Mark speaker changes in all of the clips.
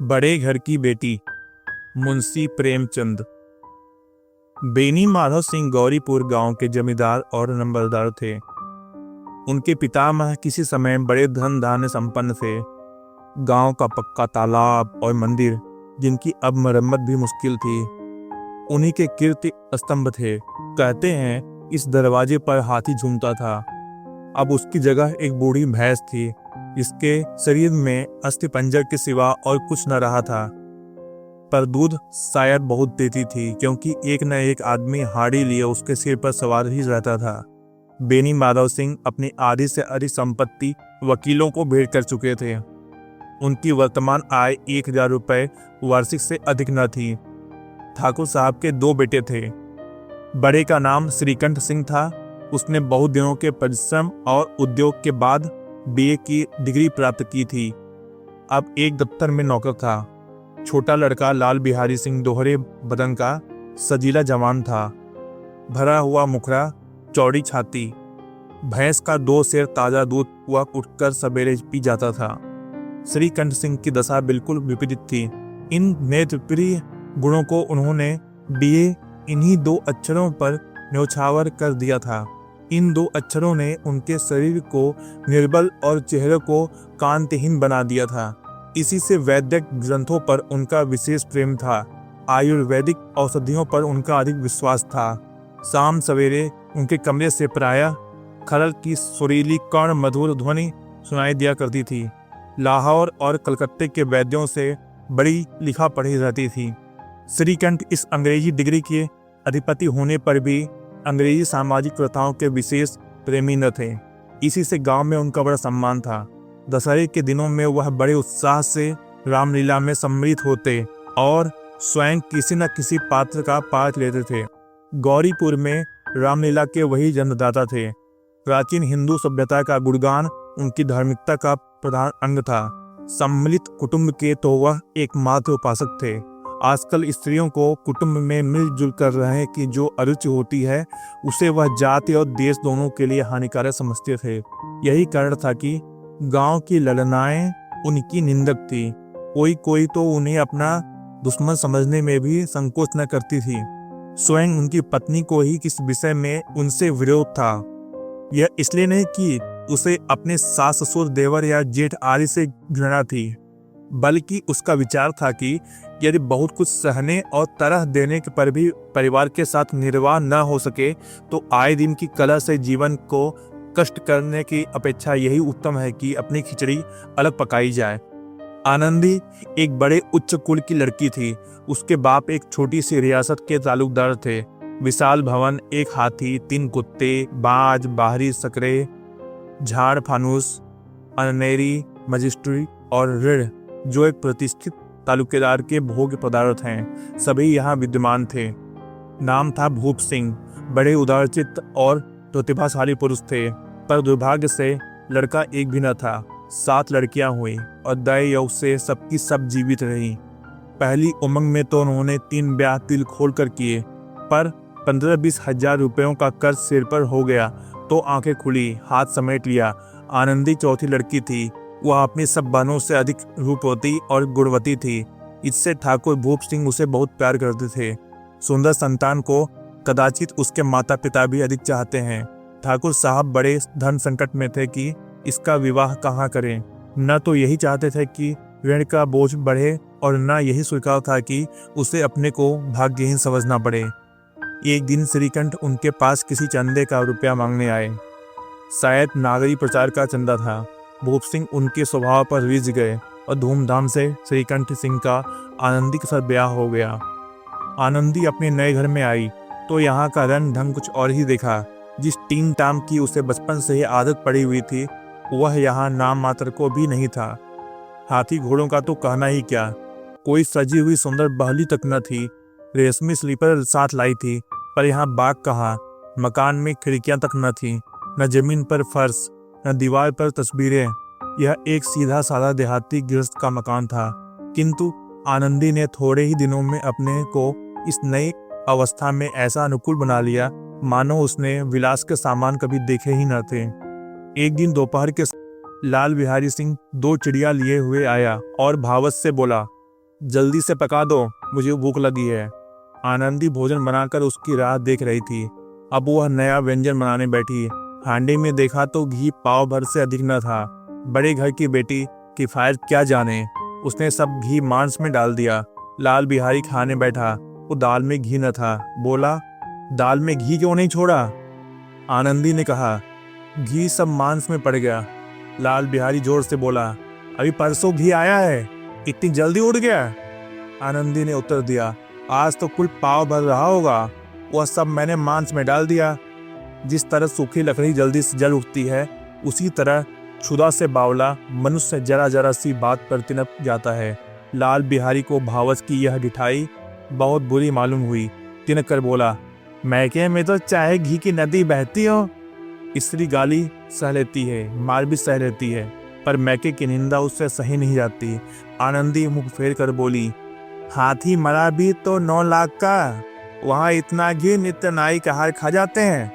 Speaker 1: बड़े घर की बेटी। मुंशी प्रेमचंद। बेनी माधव सिंह गौरीपुर गांव के जमींदार और नंबरदार थे। उनके पितामह किसी समय बड़े धन धान्य संपन्न थे। गांव का पक्का तालाब और मंदिर, जिनकी अब मरम्मत भी मुश्किल थी, उन्हीं के कीर्ति स्तंभ थे। कहते हैं इस दरवाजे पर हाथी झूमता था। अब उसकी जगह एक बूढ़ी भैंस थी, जिसके शरीर में अस्थिपंजर के सिवा और कुछ न रहा था। पर दूध शायद बहुत देती थी, क्योंकि एक न एक आदमी हाड़ी लिए उसके सिर पर सवार ही रहता था। बेनी माधव सिंह अपनी आधी से अधिक संपत्ति वकीलों को भेंट कर चुके थे। उनकी वर्तमान आय 1000 रुपये वार्षिक से अधिक न थी। ठाकुर साहब के 2 बेटे थे। बड़े का नाम श्रीकंठ सिंह था। उसने बहुत दिनों के परिश्रम और उद्योग के बाद बीए की डिग्री प्राप्त की थी। अब एक दफ्तर में नौकर था। छोटा लड़का लाल बिहारी सिंह दोहरे बदन का सजीला जवान था। भरा हुआ मुखड़ा, चौड़ी छाती। भैंस का 2 सेर ताजा दूध वह उठकर सवेरे पी जाता था। श्रीकंठ सिंह की दशा बिल्कुल विपरीत थी। इन नेत्रप्रिय गुणों को उन्होंने बीए इन्हीं 2 अक्षरों पर न्यौछावर कर दिया था। इन 2 अक्षरों ने उनके शरीर को निर्बल और चेहरे को कांतिहीन बना दिया था। इसी से वैद्यक ग्रंथों पर उनका विशेष प्रेम था। आयुर्वेदिक औषधियों पर उनका अधिक विश्वास था। शाम सवेरे उनके कमरे से प्रायः खरल की सुरीली कर्ण मधुर ध्वनि सुनाई दिया करती थी। लाहौर और कलकत्ते के वैद्यों से बड़ी लिखा पढ़ी रहती थी। श्रीकंठ इस अंग्रेजी डिग्री के अधिपति होने पर भी अंग्रेजी सामाजिक प्रथाओं के विशेष प्रेमी न थे। इसी से गांव में उनका बड़ा सम्मान था। दशहरे के दिनों में वह बड़े उत्साह से रामलीला में सम्मिलित होते और स्वयं किसी न किसी पात्र का पात्र लेते थे। गौरीपुर में रामलीला के वही जन्मदाता थे। प्राचीन हिंदू सभ्यता का गुणगान उनकी धार्मिकता का प्रधान अंग था। सम्मिलित कुटुंब के तो वह एकमात्र उपासक थे। आजकल स्त्रियों को कुटुंब में मिलजुल कर रहने की जो अरुचि होती है, उसे वह जाति और देश दोनों के लिए हानिकारक समझते थे। यही कारण था कि गांव की ललनाएं उनकी निंदक थी। कोई तो उन्हें अपना दुश्मन समझने में भी संकोच न करती थी। स्वयं उनकी पत्नी को ही किस विषय में उनसे विरोध था। यह इसलिए नहीं कि उसे अपने सास ससुर देवर या जेठ आदि से घृणा थी, बल्कि उसका विचार था कि यदि बहुत कुछ सहने और तरह देने पर भी परिवार के साथ निर्वाह न हो सके, तो आए दिन की कलह से जीवन को कष्ट करने की अपेक्षा यही उत्तम है कि अपनी खिचड़ी अलग पकाई जाए। आनंदी एक बड़े उच्च कुल की लड़की थी। उसके बाप एक छोटी सी रियासत के तालुकदार थे। विशाल भवन, एक हाथी, 3 कुत्ते, बाज, बाहरी सकरे, झाड़ फानूस, अनेरी, मजिस्ट्री और ऋण, जो एक प्रतिष्ठित तालुकेदार के भोग्य पदार्थ हैं, सभी यहाँ विद्यमान थे। नाम था भूप सिंह। बड़े उदारचित्त और प्रतिभाशाली पुरुष थे, पर दुर्भाग्य से लड़का एक भी न था। 7 लड़कियां हुई और दय योग से सबकी सब जीवित रही। पहली उमंग में तो उन्होंने 3 ब्याह तिल खोल कर किए, पर 15-20 हजार रुपयों का कर्ज सिर पर हो गया तो आंखें खुली, हाथ समेट लिया। आनंदी चौथी लड़की थी। वह अपनी सब बहनों से अधिक रूपवती और गुणवती थी। इससे ठाकुर भूप सिंह उसे बहुत प्यार करते थे। सुंदर संतान को कदाचित उसके माता पिता भी अधिक चाहते हैं। ठाकुर साहब बड़े धन संकट में थे कि इसका विवाह कहाँ करें। न तो यही चाहते थे कि ऋण का बोझ बढ़े, और न यही स्वीकार था कि उसे अपने को भाग्यहीन समझना पड़े। एक दिन श्रीकंठ उनके पास किसी चंदे का रुपया मांगने आए। शायद नागरी प्रचार का चंदा था। भूप सिंह उनके स्वभाव पर रिझ गए और धूमधाम से श्रीकंठ सिंह का आनंदी के साथ ब्याह हो गया। आनंदी अपने नए घर में आई तो यहाँ का रंग ढंग कुछ और ही देखा। जिस टीन टाम की उसे बचपन से ही आदत पड़ी हुई थी, वह यहाँ नाम मात्र को भी नहीं था। हाथी घोड़ों का तो कहना ही क्या, कोई सजी हुई सुंदर बहली तक न थी। रेशमी स्लीपर साथ लाई थी, पर यहाँ बाग कहाँ। मकान में खिड़कियां तक न थी, न जमीन पर फर्श, न दीवार पर तस्वीरें। यह एक सीधा साधा देहाती गृहस्थ का मकान था। किंतु आनंदी ने थोड़े ही दिनों में अपने को इस नई अवस्था में ऐसा अनुकूल बना लिया, मानो उसने विलास के सामान कभी देखे ही न थे। एक दिन दोपहर के लाल बिहारी सिंह 2 चिड़िया लिए हुए आया और भावत से बोला, जल्दी से पका दो, मुझे भूख लगी है। आनंदी भोजन बनाकर उसकी राह देख रही थी। अब वह नया व्यंजन बनाने बैठी। हांडी में देखा तो घी पाव भर से अधिक न था। बड़े घर की बेटी किफायत क्या जाने, उसने सब घी मांस में डाल दिया। लाल बिहारी खाने बैठा, वो दाल में घी न था। बोला, दाल में घी क्यों नहीं छोड़ा? आनंदी ने कहा, घी सब मांस में पड़ गया। लाल बिहारी जोर से बोला, अभी परसों घी आया है, इतनी जल्दी उड़ गया? आनंदी ने उत्तर दिया, आज तो कुल पाव भर रहा होगा, वह सब मैंने मांस में डाल दिया। जिस तरह सूखी लकड़ी जल्दी से जल उठती है, उसी तरह क्षुधा से बावला मनुष्य जरा जरा सी बात पर तिनक जाता है। लाल बिहारी को भावच की यह ढिठाई बहुत बुरी मालूम हुई। तिनक कर बोला, मैके में तो चाहे घी की नदी बहती हो। स्त्री गाली सह लेती है, मार भी सह लेती है, पर मैके की निंदा उससे सही नहीं जाती। आनंदी मुख फेर कर बोली, हाथी मरा भी तो 9 लाख का, वहां इतना घी नित्य नाई का हार खा जाते हैं।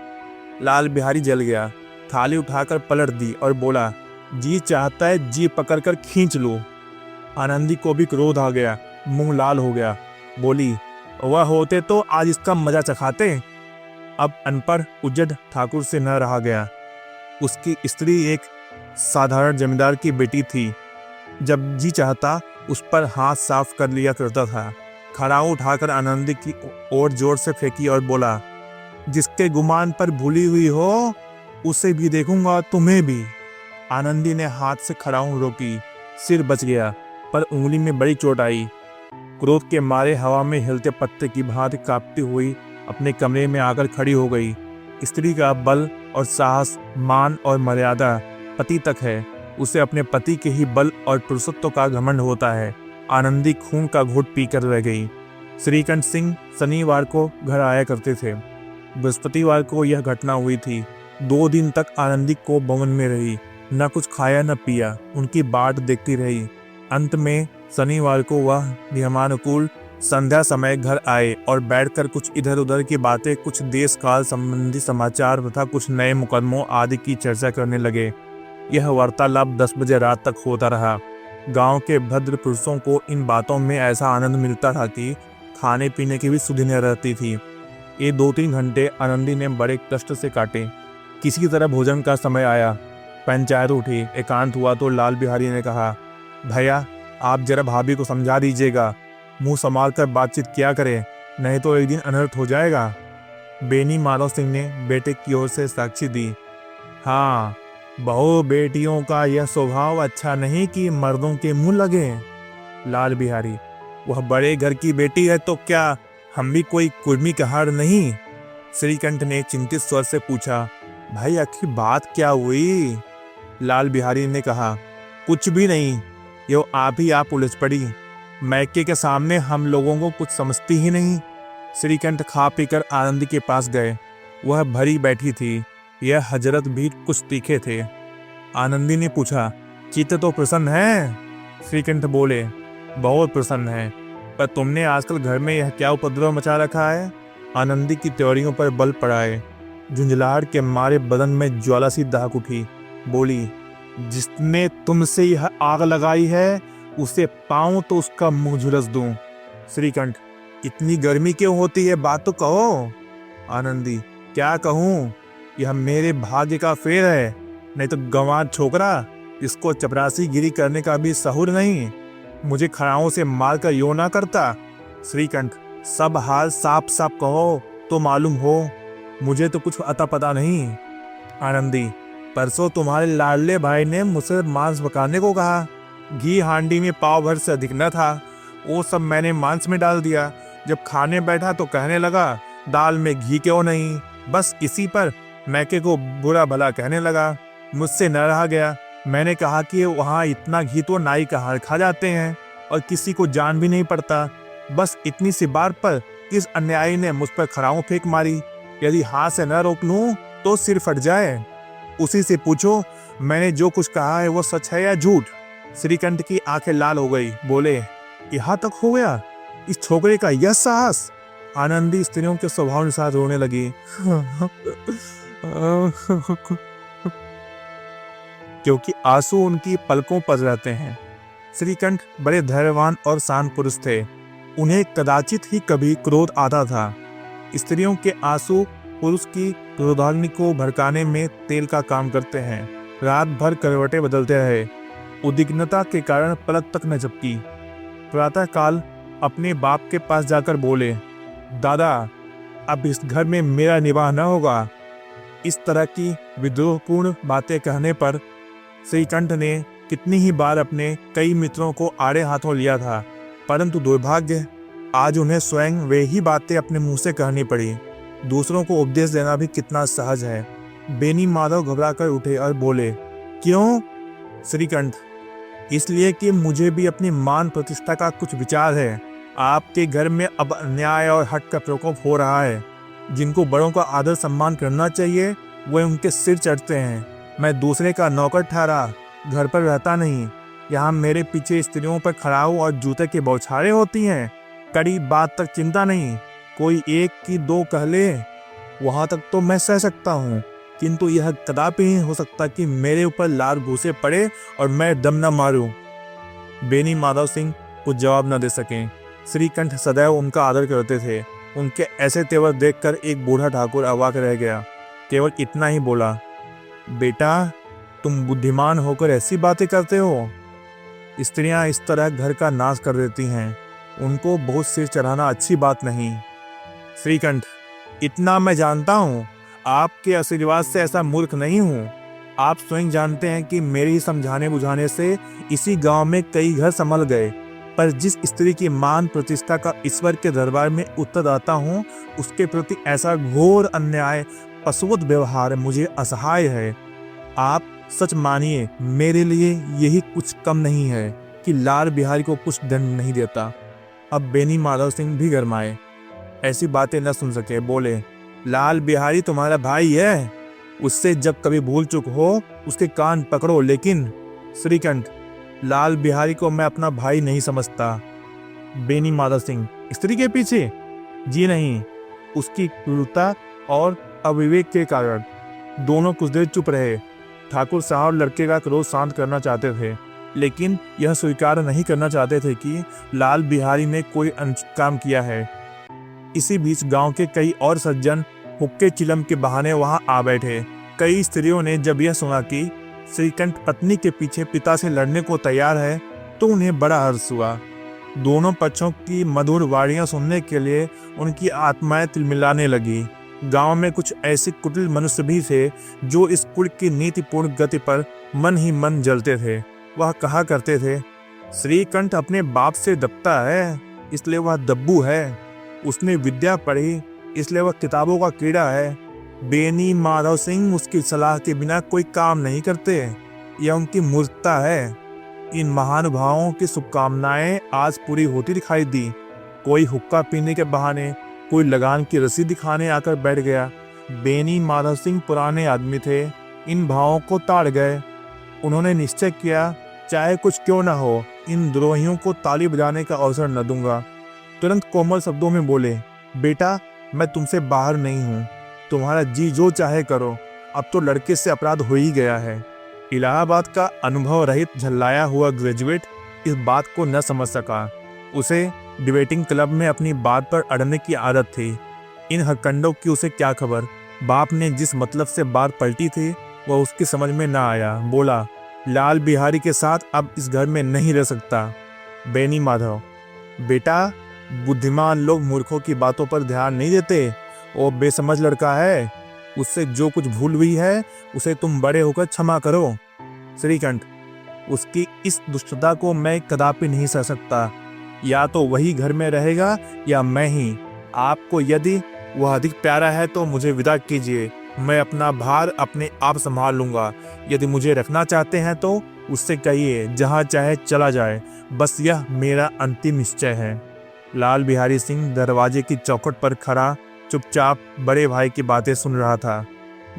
Speaker 1: लाल बिहारी जल गया, थाली उठाकर पलट दी और बोला, जी चाहता है जी पकड़कर खींच लो। आनंदी को भी क्रोध आ गया, मुंह लाल हो गया। बोली, वह होते तो आज इसका मजा चखाते। अब अनपढ़ उजड़ ठाकुर से न रहा गया। उसकी स्त्री एक साधारण जमींदार की बेटी थी। जब जी चाहता उस पर हाथ साफ कर लिया करता था। खड़ाऊ उठाकर आनंदी की ओर जोर से फेंकी और बोला, जिसके गुमान पर भूली हुई हो उसे भी देखूंगा, तुम्हें भी। आनंदी ने हाथ से खड़ाऊ रोकी, सिर बच गया, पर उंगली में बड़ी चोट आई। क्रोध के मारे हवा में हिलते पत्ते की भांति कांपती हुई अपने कमरे में आकर खड़ी हो गई। स्त्री का बल और साहस, मान और मर्यादा पति तक है। उसे अपने पति के ही बल और पुरुषत्व का घमंड होता है। आनंदी खून का घूंट पीकर रह गई। श्रीकंठ सिंह शनिवार को घर आया करते थे। बृहस्पतिवार को यह घटना हुई थी। 2 दिन तक आनंदी को भवन में रही, न कुछ खाया न पिया, उनकी बाट देखती रही। अंत में शनिवार को वह नियमानुकूल संध्या समय घर आए और बैठकर कुछ इधर उधर की बातें, कुछ देश काल संबंधी समाचार तथा कुछ नए मुकदमों आदि की चर्चा करने लगे। यह वार्तालाप 10 बजे रात तक होता रहा। गांव के भद्र पुरुषों को इन बातों में ऐसा आनंद मिलता था कि खाने पीने की भी सुधि न रहती थी। ये 2-3 घंटे आनंदी ने बड़े कष्ट से काटे। किसी तरह भोजन का समय आया, पंचायत उठी, एकांत हुआ तो लाल बिहारी ने कहा, भैया आप जरा भाभी को समझा दीजिएगा, मुंह संभाल कर बातचीत किया करें, नहीं तो एक दिन अनर्थ हो जाएगा। बेनी माधव सिंह ने बेटे की ओर से साक्षी दी, हाँ, बहू बेटियों का यह स्वभाव अच्छा नहीं कि मर्दों के मुंह लगे। लाल बिहारी, वह बड़े घर की बेटी है तो क्या हम भी कोई कुर्मी का हार नहीं? श्रीकंठ ने चिंतित स्वर से पूछा, भाई आखिर बात क्या हुई? लाल बिहारी ने कहा, कुछ भी नहीं, यो आप उलझ पड़ी। मैके के सामने हम लोगों को कुछ समझती ही नहीं। श्रीकंठ खा पीकर आनंदी के पास गए। वह भरी बैठी थी। यह हजरत भी कुछ तीखे थे। आनंदी ने पूछा, चित्त तो प्रसन्न है? श्रीकंठ बोले, बहुत प्रसन्न है, पर तुमने आजकल घर में यह क्या उपद्रव मचा रखा है? आनंदी की त्योरियों पर बल पड़ाए। झुंझलाहट के मारे बदन में ज्वाला सी दहक उठी। बोली, जिसने तुमसे यह आग लगाई है उसे पाऊं तो उसका मुंह झुलस दूं। श्रीकंठ, इतनी गर्मी क्यों होती है, बात तो कहो। आनंदी, क्या कहूं, यह मेरे भाग्य का फेर है, नहीं तो गंवार छोकरा, इसको चपरासी गिरी करने का भी सहूर नहीं। मुझे खड़ाओं से मार कर यो ना करता। श्रीकंठ, सब हाल साफ साफ कहो तो मालूम हो, मुझे तो कुछ अता पता नहीं। आनंदी, परसों तुम्हारे लाडले भाई ने मुझसे मांस पकाने को कहा। घी हांडी में पाव भर से अधिक न था, वो सब मैंने मांस में डाल दिया। जब खाने बैठा तो कहने लगा, दाल में घी क्यों नहीं? बस इसी पर मैके को बुरा भला कहने लगा। मुझसे न रहा गया। मैंने कहा कि वहाँ इतना घी तो नाई का हार खा जाते हैं और किसी को जान भी नहीं पड़ता। बस इतनी सी बात पर किस अन्यायी ने मुझ पर खड़ाऊं फेंक मारी। यदि हाथ से न रोक लूं तो सिर फट जाए। उसी से पूछो मैंने जो कुछ कहा है वो सच है या झूठ। श्रीकंठ की आंखें लाल हो गई। बोले, यहाँ तक हो गया इस छोकरे का यह साहस? आनंदी स्त्रियों के स्वभाव अनुसार रोने लगी। क्योंकि आंसू उनकी पलकों पर रहते हैं। श्रीकंठ बड़े धैर्यवान और शांत पुरुष थे। उन्हें कदाचित ही कभी क्रोध आता था। स्त्रियों के आंसू पुरुष की क्रोधाग्नि को भड़काने में तेल का काम करते हैं। रात भर करवटें बदलते रहे, उद्विग्नता के कारण पलक तक न झपकी। प्रातःकाल अपने बाप के पास जाकर बोले, दादा, अब इस घर में मेरा निवाह न होगा। इस तरह की विद्रोहपूर्ण बातें कहने पर श्रीकंठ ने कितनी ही बार अपने कई मित्रों को आड़े हाथों लिया था, परंतु दुर्भाग्य आज उन्हें स्वयं वे ही बातें अपने मुंह से कहनी पड़ी। दूसरों को उपदेश देना भी कितना सहज है। बेनी माधव घबराकर उठे और बोले, क्यों श्रीकंठ? इसलिए कि मुझे भी अपनी मान प्रतिष्ठा का कुछ विचार है। आपके घर में अब अन्याय और हट का प्रकोप हो रहा है। जिनको बड़ों का आदर सम्मान करना चाहिए वे उनके सिर चढ़ते हैं। मैं दूसरे का नौकर ठहरा घर पर रहता नहीं। यहाँ मेरे पीछे स्त्रियों पर खड़ाऊ और जूते की बौछारें होती हैं। कड़ी बात तक चिंता नहीं, कोई एक की दो कह ले, वहाँ तक तो मैं सह सकता हूँ, किंतु यह कदापि नहीं हो सकता कि मेरे ऊपर लार घूसे पड़े और मैं दम न मारूं। बेनी माधव सिंह कुछ जवाब न दे सके। श्रीकंठ सदैव उनका आदर करते थे। उनके ऐसे तेवर देखकर एक बूढ़ा ठाकुर अवाक रह गया। केवल इतना ही बोला, बेटा, तुम बुद्धिमान होकर ऐसी बातें करते हो। स्त्रियां इस तरह घर का नाश कर देती हैं। उनको बहुत सिर चढ़ाना अच्छी बात नहीं। श्रीकंठ, इतना मैं जानता हूँ, आपके आशीर्वाद से ऐसा मूर्ख नहीं हूँ। आप स्वयं जानते हैं कि मेरी समझाने बुझाने से इसी गांव में कई घर संभल गए, पर जिस स्त्री की मान प्रतिष्ठा का ईश्वर के दरबार में उत्तरदाता हूँ, उसके प्रति ऐसा घोर अन्याय, पशुवत व्यवहार मुझे असहाय है। आप सच मानिए, मेरे लिए यही कुछ कम नहीं है कि लाल बिहारी को कुछ दंड नहीं देता। अब बेनी माधव सिंह भी गरमाए, ऐसी बातें न सुन सके। बोले, लाल बिहारी तुम्हारा भाई है, उससे जब कभी भूल चूक हो उसके कान पकड़ो। लेकिन श्रीकंठ, लाल बिहारी को मैं अपना भाई नहीं समझता। बेनी माधव सिंह, स्त्री के पीछे? जी नहीं, उसकी क्रूरता और अविवेक के कारण। दोनों कुछ देर चुप रहे। ठाकुर साहब लड़के का क्रोध शांत करना चाहते थे, लेकिन यह स्वीकार नहीं करना चाहते थे कि लाल बिहारी ने कोई अनुचित काम किया है। इसी बीच गांव के कई और सज्जन हुक्के चिलम के बहाने वहां आ बैठे। कई स्त्रियों ने जब यह सुना कि श्रीकंठ पत्नी के पीछे पिता से लड़ने को तैयार है, तो उन्हें बड़ा हर्ष हुआ। दोनों पक्षों की मधुर वाणियां सुनने के लिए उनकी आत्माएं तिलमिलाने लगी। गांव में कुछ ऐसे कुटिल मनुष्य भी थे जो इस कुल की नीतिपूर्ण गति पर मन ही मन जलते थे। वह कहा करते थे, श्रीकंठ अपने बाप से दबता है, इसलिए वह दब्बू है। उसने विद्या पढ़ी, इसलिए वह किताबों का कीड़ा है। बेनी माधव सिंह उसकी सलाह के बिना कोई काम नहीं करते। यह उनकी मूर्खता है। इन महानुभावों की शुभकामनाएं आज पूरी होती दिखाई दी। कोई हुक्का पीने के बहाने, कोई लगान की रस्सी दिखाने आकर बैठ गया। बेनी माधव सिंह पुराने आदमी थे, इन भावों को ताड़ गए। उन्होंने निश्चय किया, चाहे कुछ क्यों न हो, इन द्रोहियों को ताली बजाने का अवसर न दूंगा। तुरंत कोमल शब्दों में बोले, बेटा, मैं तुमसे बाहर नहीं हूँ, तुम्हारा जी जो चाहे करो। अब तो लड़के से अपराध हो ही गया है। इलाहाबाद का अनुभव रहित झल्लाया हुआ ग्रेजुएट इस बात को न समझ सका। उसे डिबेटिंग क्लब में अपनी बात पर अड़ने की आदत थी। इन हरकंडों की उसे क्या खबर। बाप ने जिस मतलब से बात पलटी थी वह उसकी समझ में न आया। बोला, लाल बिहारी के साथ अब इस घर में नहीं रह सकता। बेनी माधव, बेटा, बुद्धिमान लोग मूर्खों की बातों पर ध्यान नहीं देते। वो बेसमझ लड़का है, उससे जो कुछ भूल हुई है उसे तुम बड़े होकर क्षमा करो। श्रीकंठ, उसकी इस दुष्टता को मैं कदापि नहीं सह सकता। या तो वही घर में रहेगा या मैं ही। आपको यदि वह अधिक प्यारा है तो मुझे विदा कीजिए। मैं अपना भार अपने आप संभाल लूंगा। यदि मुझे रखना चाहते हैं तो उससे कहिए जहाँ चाहे चला जाए। बस यह मेरा अंतिम निश्चय है। लाल बिहारी सिंह दरवाजे की चौखट पर खड़ा चुपचाप बड़े भाई की बातें सुन रहा था।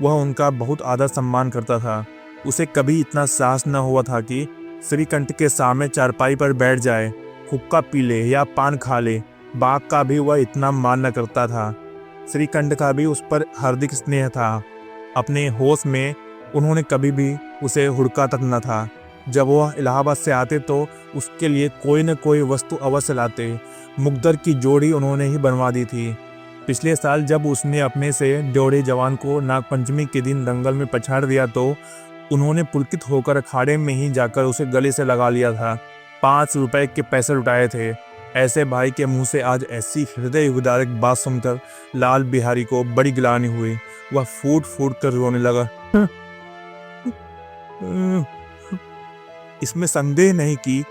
Speaker 1: वह उनका बहुत आदर सम्मान करता था। उसे कभी इतना साहस न हुआ था कि श्रीकंठ के सामने चारपाई पर बैठ जाए, हुक्का पी ले या पान खा ले। बाप का भी वह इतना मान न करता था। श्रीकंठ का भी उस पर हार्दिक स्नेह था। अपने होश में उन्होंने कभी भी उसे हुड़का तक न था। जब वह इलाहाबाद से आते तो उसके लिए कोई न कोई वस्तु अवश्य लाते। मुकद्दर की जोड़ी उन्होंने ही बनवा दी थी। पिछले साल जब उसने अपने से ड्योढ़े जवान को नागपंचमी के दिन दंगल में पछाड़ दिया तो उन्होंने पुलकित होकर अखाड़े में ही जाकर उसे गले से लगा लिया था। 5 रुपए के पैसे लुटाए थे। ऐसे भाई के मुंह से आज ऐसी हृदय विदारक बात सुनकर लाल बिहारी को बड़ी गिलानी हुई। वह फूट फूट कर रोने लगा। इसमें संदेह नहीं कि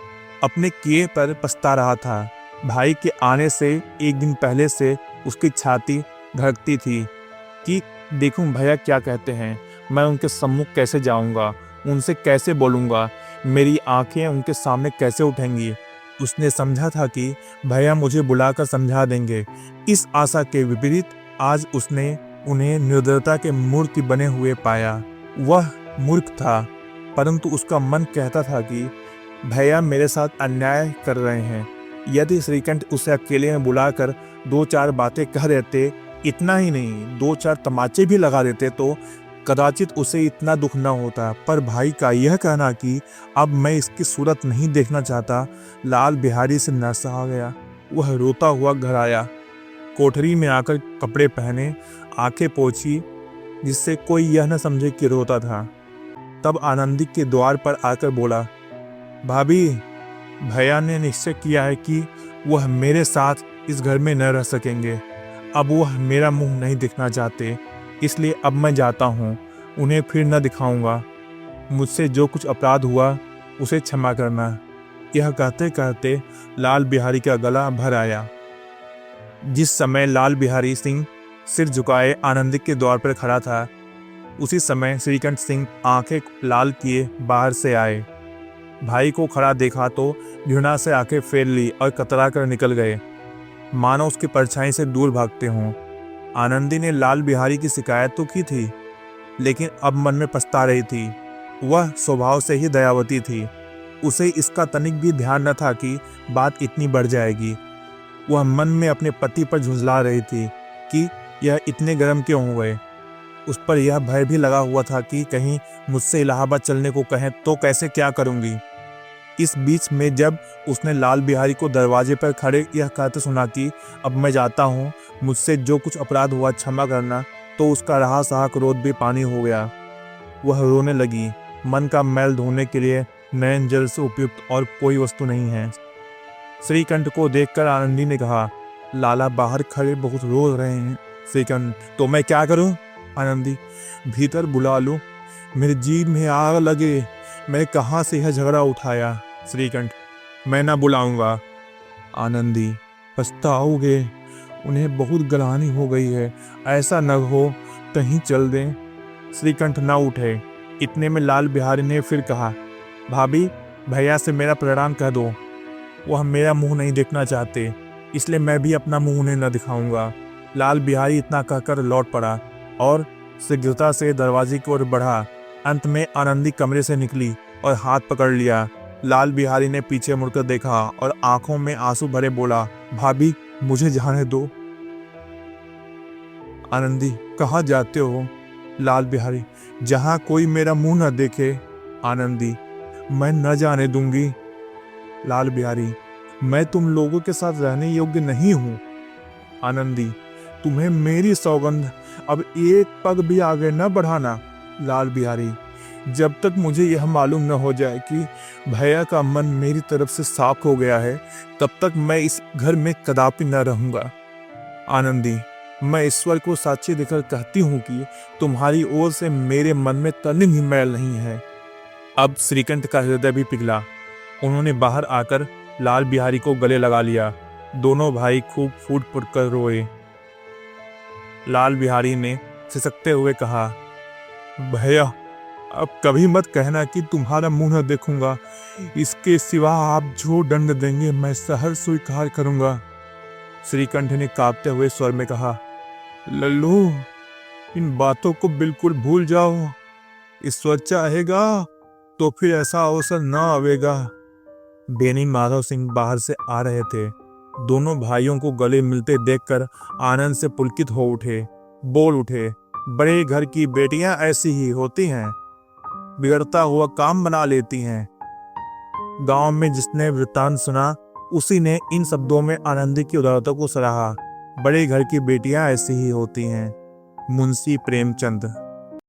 Speaker 1: अपने किए पर पछता रहा था। भाई के आने से एक दिन पहले से उसकी छाती धड़कती थी कि देखूं भैया क्या कहते हैं, मैं उनके सम्मुख कैसे जाऊंगा, उनसे कैसे बोलूंगा, मेरी आंखें उनके सामने कैसे उठेंगी। उसने समझा था कि भैया मुझे बुलाकर समझा देंगे। इस आशा के विपरीत आज उसने उन्हें निर्दयता के मूर्ति बने हुए पाया। वह मूर्ख था, परंतु उसका मन कहता था कि भैया मेरे साथ अन्याय कर रहे हैं। यदि श्रीकंठ उसे अकेले में बुलाकर 2-4 बातें कह देते, इतना ही नहीं 2-4 तमाचे भी लगा देते तो कदाचित उसे इतना दुख न होता। पर भाई का यह कहना कि अब मैं इसकी सूरत नहीं देखना चाहता, लाल बिहारी से न सहा गया। वह रोता हुआ घर आया। कोठरी में आकर कपड़े पहने, आंखें पोंछी, जिससे कोई यह न समझे कि रोता था। तब आनंदी के द्वार पर आकर बोला, भाभी, भैया ने निश्चय किया है कि वह मेरे साथ इस घर में न रह सकेंगे। अब वह मेरा मुंह नहीं दिखना चाहते, इसलिए अब मैं जाता हूँ, उन्हें फिर न दिखाऊंगा। मुझसे जो कुछ अपराध हुआ उसे क्षमा करना। यह कहते कहते लाल बिहारी का गला भर आया। जिस समय लाल बिहारी सिंह सिर झुकाए आनंदी के द्वार पर खड़ा था, उसी समय श्रीकंठ सिंह आंखें लाल किए बाहर से आए। भाई को खड़ा देखा तो घृणा से आंखें फेर ली और कतरा कर निकल गए, मानो उसकी परछाई से दूर भागते हों। आनंदी ने लाल बिहारी की शिकायत तो की थी, लेकिन अब मन में पछता रही थी। वह स्वभाव से ही दयावती थी। उसे इसका तनिक भी ध्यान न था कि बात इतनी बढ़ जाएगी। वह मन में अपने पति पर झुंझला रही थी कि यह इतने गर्म क्यों हो गए। उस पर यह भय भी लगा हुआ था कि कहीं मुझसे इलाहाबाद चलने को कहें तो कैसे क्या करूंगी। इस बीच में जब उसने लाल बिहारी को दरवाजे पर खड़े यह कहते सुना कि अब मैं जाता हूँ, मुझसे जो कुछ अपराध हुआ क्षमा करना, तो उसका रहा सहा क्रोध भी पानी हो गया। वह रोने लगी। मन का मैल धोने के लिए नयन जल से उपयुक्त और कोई वस्तु नहीं है। श्रीकंठ को देखकर आनंदी ने कहा, लाला बाहर खड़े बहुत रो रहे हैं। श्रीकंठ, तो मैं क्या करूं? आनंदी, भीतर बुला लो, मेरे जीभ में आग लगे, मैं कहाँ से यह झगड़ा उठाया। श्रीकंठ, मैं ना बुलाऊंगा। आनंदी, पछताओगे, उन्हें बहुत गलानी हो गई है, ऐसा न हो कहीं चल दें। श्रीकंठ न उठे। इतने में लाल बिहारी ने फिर कहा, भाभी, भैया से मेरा प्रणाम कह दो, वह मेरा मुंह नहीं देखना चाहते, इसलिए मैं भी अपना मुंह उन्हें न दिखाऊंगा। लाल बिहारी इतना कहकर लौट पड़ा और शीघ्रता से दरवाजे की ओर बढ़ा। अंत में आनंदी कमरे से निकली और हाथ पकड़ लिया। लाल बिहारी ने पीछे मुड़कर देखा और आंखों में आंसू भरे बोला, भाभी, मुझे जाने दो। आनंदी, कहाँ जाते हो? लाल बिहारी, जहाँ कोई मेरा मुंह न देखे। आनंदी, मैं न जाने दूंगी। लाल बिहारी, मैं तुम लोगों के साथ रहने योग्य नहीं हूँ। आनंदी, तुम्हें मेरी सौगंध, अब एक पग भी आगे न बढ़ाना। लाल बिहारी, जब तक मुझे यह मालूम न हो जाए कि भैया का मन मेरी तरफ से साफ हो गया है, तब तक मैं इस घर में कदापि न रहूंगा। आनंदी, मैं ईश्वर को साक्षी देकर कहती हूँ कि तुम्हारी ओर से मेरे मन में तनिक भी मैल नहीं है। अब श्रीकंठ का हृदय भी पिघला। उन्होंने बाहर आकर लाल बिहारी को गले लगा लिया। दोनों भाई खूब फूट फूट कर रोए। लाल बिहारी ने सिसकते हुए कहा, भैया, अब कभी मत कहना कि तुम्हारा मुंह न देखूंगा। इसके सिवा आप जो दंड देंगे मैं सहर स्वीकार करूंगा। श्रीकंठ ने कांपते हुए स्वर में कहा, लल्लू, इन बातों को बिल्कुल भूल जाओ। ईश्वर चाहेगा तो फिर ऐसा अवसर न आवेगा। बेनी माधव सिंह बाहर से आ रहे थे। दोनों भाइयों को गले मिलते देखकर आनंद से पुलकित हो उठे। बोल उठे, बड़े घर की बेटियां ऐसी ही होती हैं, बिगड़ता हुआ काम बना लेती हैं। गांव में जिसने वृत्तांत सुना उसी ने इन शब्दों में आनंदी की उदारता को सराहा। बड़े घर की बेटियां ऐसी ही होती हैं। मुंशी प्रेमचंद।